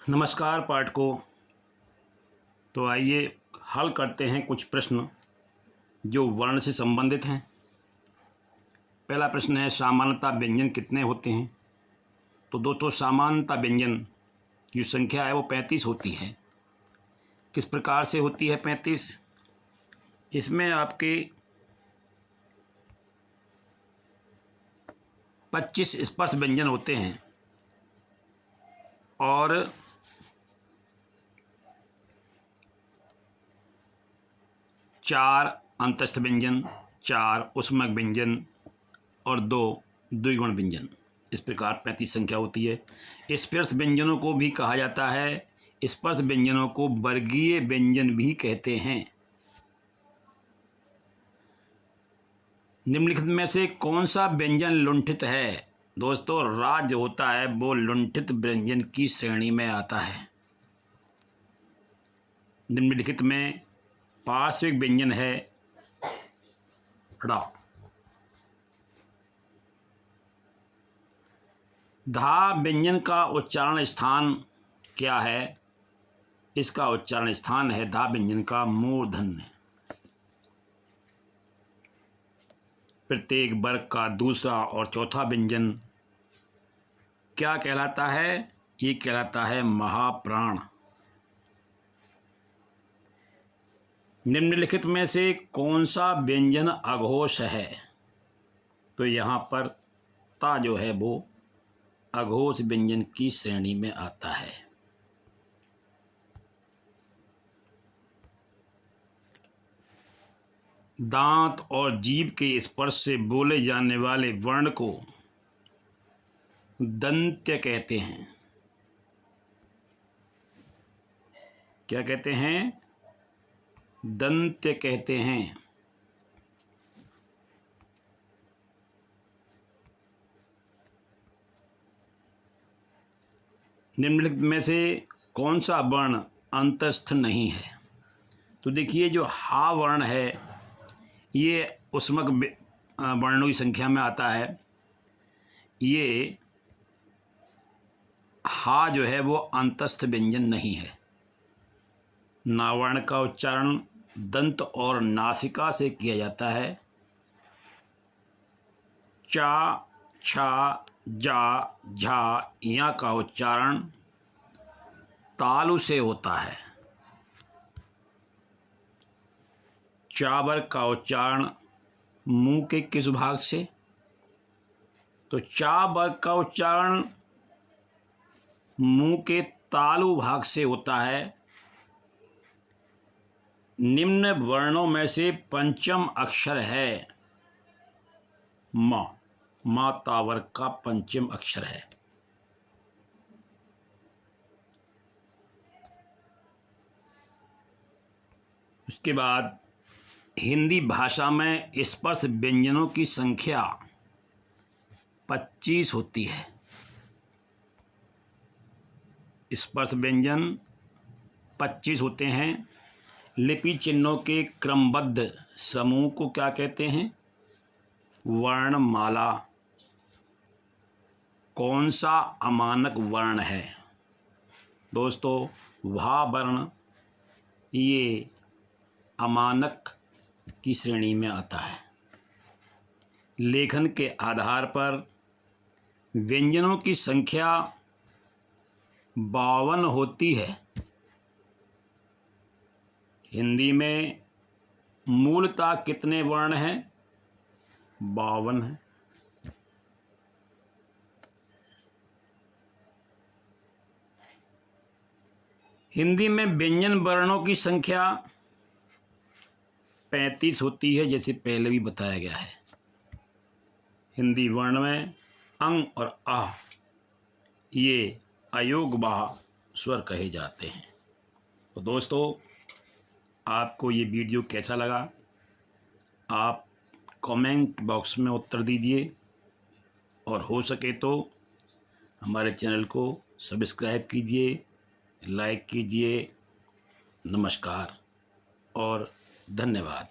नमस्कार पाठकों। तो आइए हल करते हैं कुछ प्रश्न जो वर्ण से संबंधित हैं। पहला प्रश्न है, सामान्यतः व्यंजन कितने होते हैं? तो दोस्तों, सामान्यतः व्यंजन जो संख्या है वो 35 होती है। किस प्रकार से होती है 35? इसमें आपके 25 स्पर्श व्यंजन होते हैं और 4 अंतस्थ व्यंजन, 4 ऊष्मक व्यंजन और 2 द्विगुण व्यंजन। इस प्रकार 35 संख्या होती है। स्पर्श व्यंजनों को भी कहा जाता है, स्पर्श व्यंजनों को वर्गीय व्यंजन भी कहते हैं। निम्नलिखित में से कौन सा व्यंजन लुंठित है? दोस्तों, राज्य होता है वो लुंठित व्यंजन की श्रेणी में आता है। निम्नलिखित में पार्श्विक व्यंजन है ड़ा। धा व्यंजन का उच्चारण स्थान क्या है? इसका उच्चारण स्थान है धा व्यंजन का मूर्धन्य। प्रत्येक वर्ग का दूसरा और चौथा व्यंजन क्या कहलाता है? ये कहलाता है महाप्राण। निम्नलिखित में से कौन सा व्यंजन अघोष है? तो यहाँ पर ता जो है वो अघोष व्यंजन की श्रेणी में आता है। दांत और जीभ के स्पर्श से बोले जाने वाले वर्ण को दंत्य कहते हैं। क्या कहते हैं? दंत्य कहते हैं। निम्नलिखित में से कौन सा वर्ण अंतस्थ नहीं है? तो देखिए, जो हा वर्ण है ये ऊष्मक वर्णों की संख्या में आता है। ये हा जो है वो अंतस्थ व्यंजन नहीं है। नावर्ण का उच्चारण दंत और नासिका से किया जाता है। चा, छा, जा, झा, या का उच्चारण तालु से होता है। चावर का उच्चारण मुंह के किस भाग से? तो चा वर्ग का उच्चारण मुंह के तालु भाग से होता है। निम्न वर्णों में से पंचम अक्षर है मा। मा ता वर्ग का पंचम अक्षर है। उसके बाद हिंदी भाषा में स्पर्श व्यंजनों की संख्या 25 होती है। स्पर्श व्यंजन 25 होते हैं। लिपि चिन्हों के क्रमबद्ध समूह को क्या कहते हैं? वर्णमाला। कौन सा अमानक वर्ण है? दोस्तों, भा वर्ण ये अमानक की श्रेणी में आता है। लेखन के आधार पर व्यंजनों की संख्या 52 होती है। हिंदी में मूलतः कितने वर्ण हैं? 52 हैं। हिंदी में व्यंजन वर्णों की संख्या 35 होती है, जैसे पहले भी बताया गया है। हिंदी वर्ण में अंग और आह ये अयोगवाह स्वर कहे जाते हैं। तो दोस्तों, आपको ये वीडियो कैसा लगा? आप कमेंट बॉक्स में उत्तर दीजिए और हो सके तो हमारे चैनल को सब्सक्राइब कीजिए, लाइक कीजिए। नमस्कार और धन्यवाद।